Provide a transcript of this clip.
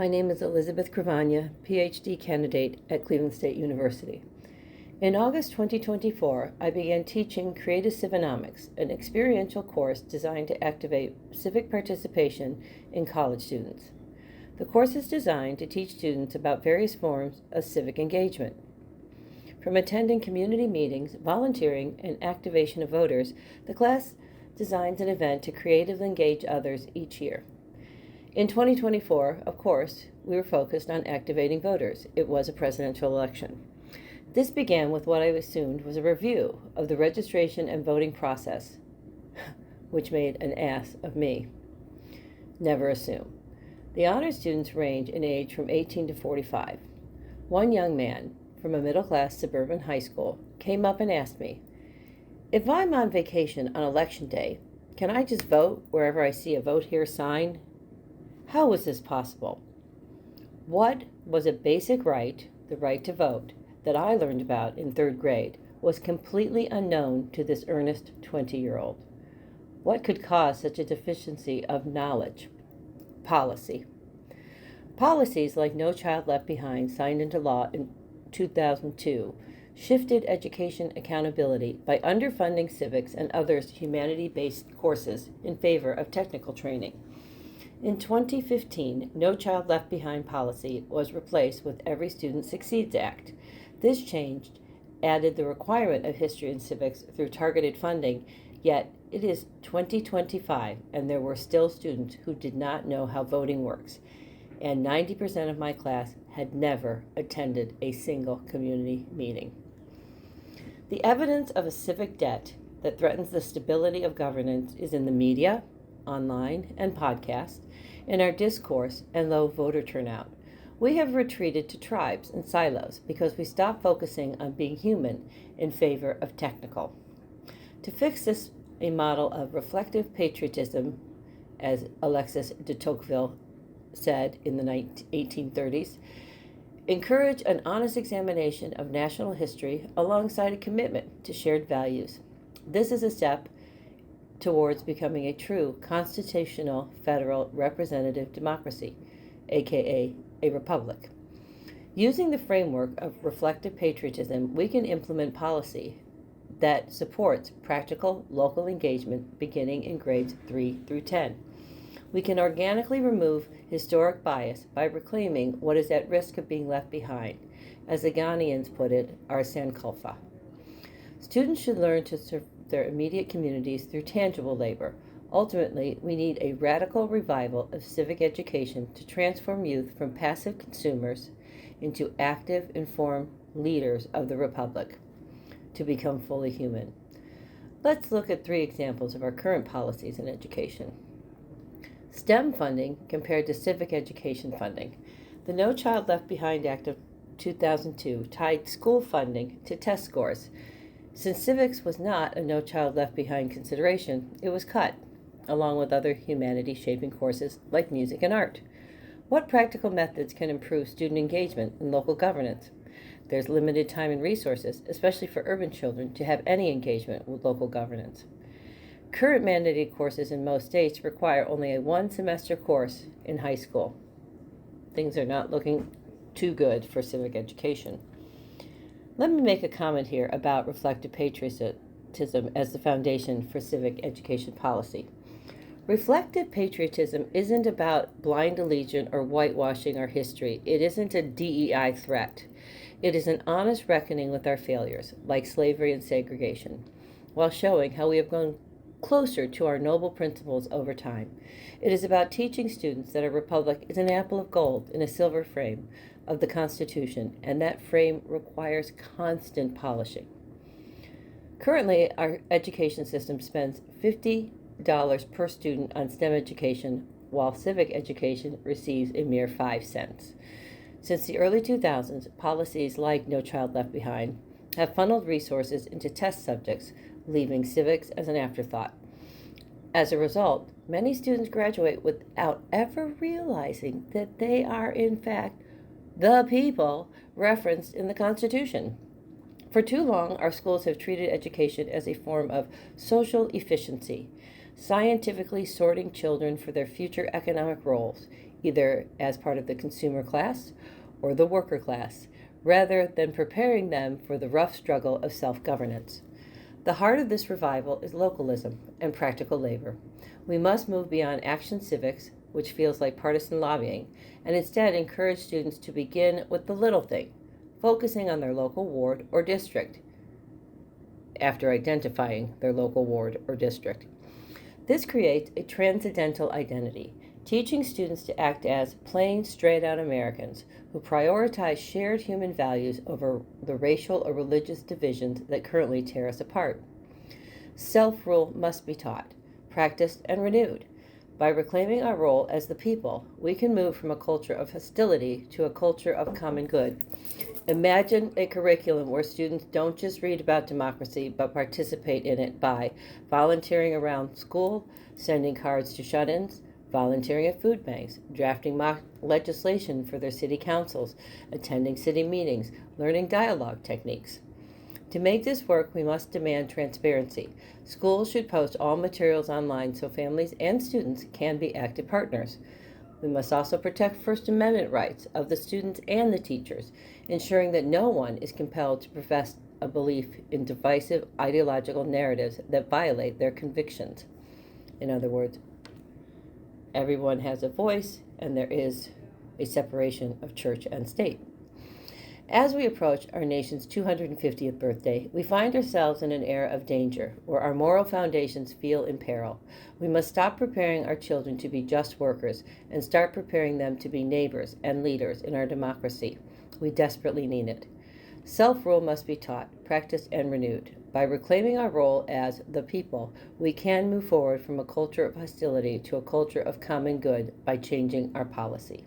My name is Elizabeth Cravagna, PhD candidate at Cleveland State University. In August 2024, I began teaching Creative Civinomics, an experiential course designed to activate civic participation in college students. The course is designed to teach students about various forms of civic engagement. From attending community meetings, volunteering, and activation of voters, the class designs an event to creatively engage others each year. In 2024, of course, we were focused on activating voters. It was a presidential election. This began with what I assumed was a review of the registration and voting process, which made an ass of me. Never assume. The honor students range in age from 18 to 45. One young man from a middle-class suburban high school came up and asked me, "If I'm on vacation on election day, can I just vote wherever I see a vote here sign?" How was this possible? What was a basic right, the right to vote, that I learned about in third grade was completely unknown to this earnest 20-year-old. What could cause such a deficiency of knowledge? Policy. Policies like No Child Left Behind, signed into law in 2002, shifted education accountability by underfunding civics and other humanity-based courses in favor of technical training. In 2015, No Child Left Behind policy was replaced with Every Student Succeeds Act. This change added the requirement of history and civics through targeted funding, yet it is 2025 and there were still students who did not know how voting works, and 90% of my class had never attended a single community meeting. The evidence of a civic debt that threatens the stability of governance is in the media, online, and podcasts, in our discourse and low voter turnout. We have retreated to tribes and silos because we stopped focusing on being human in favor of technical. To fix this, a model of reflective patriotism, as Alexis de Tocqueville said in the 1830s, encourage an honest examination of national history alongside a commitment to shared values. This is a step towards becoming a true constitutional federal representative democracy, aka a republic. Using the framework of reflective patriotism, we can implement policy that supports practical local engagement beginning in grades 3 through 10. We can organically remove historic bias by reclaiming what is at risk of being left behind. As the Ghanaians put it, our Sankofa. Students should learn to serve their immediate communities through tangible labor. Ultimately, we need a radical revival of civic education to transform youth from passive consumers into active, informed leaders of the Republic to become fully human. Let's look at 3 examples of our current policies in education. STEM funding compared to civic education funding. The No Child Left Behind Act of 2002 tied school funding to test scores. Since civics was not a No Child Left Behind consideration, it was cut, along with other humanity-shaping courses like music and art. What practical methods can improve student engagement in local governance? There's limited time and resources, especially for urban children, to have any engagement with local governance. Current mandated courses in most states require only a 1-semester course in high school. Things are not looking too good for civic education. Let me make a comment here about reflective patriotism as the foundation for civic education policy. Reflective patriotism isn't about blind allegiance or whitewashing our history. It isn't a DEI threat. It is an honest reckoning with our failures, like slavery and segregation, while showing how we have grown closer to our noble principles over time. It is about teaching students that a republic is an apple of gold in a silver frame of the Constitution, and that frame requires constant polishing. Currently, our education system spends $50 per student on STEM education, while civic education receives a mere 5 cents. Since the early 2000s, policies like No Child Left Behind have funneled resources into test subjects, leaving civics as an afterthought. As a result, many students graduate without ever realizing that they are, in fact, the people referenced in the Constitution. For too long, our schools have treated education as a form of social efficiency, scientifically sorting children for their future economic roles, either as part of the consumer class or the worker class, rather than preparing them for the rough struggle of self-governance. The heart of this revival is localism and practical labor. We must move beyond action civics, which feels like partisan lobbying, and instead encourage students to begin with the little thing, focusing on their local ward or district after identifying their local ward or district. This creates a transcendental identity, teaching students to act as plain, straight-out Americans who prioritize shared human values over the racial or religious divisions that currently tear us apart. Self-rule must be taught, practiced, and renewed. By reclaiming our role as the people, we can move from a culture of hostility to a culture of common good. Imagine a curriculum where students don't just read about democracy, but participate in it by volunteering around school, sending cards to shut-ins, volunteering at food banks, drafting mock legislation for their city councils, attending city meetings, learning dialogue techniques. To make this work, we must demand transparency. Schools should post all materials online so families and students can be active partners. We must also protect First Amendment rights of the students and the teachers, ensuring that no one is compelled to profess a belief in divisive ideological narratives that violate their convictions. In other words, everyone has a voice, and there is a separation of church and state. As we approach our nation's 250th birthday, we find ourselves in an era of danger, where our moral foundations feel in peril. We must stop preparing our children to be just workers and start preparing them to be neighbors and leaders in our democracy. We desperately need it. Self-rule must be taught, practiced, and renewed. By reclaiming our role as the people, we can move forward from a culture of hostility to a culture of common good by changing our policy.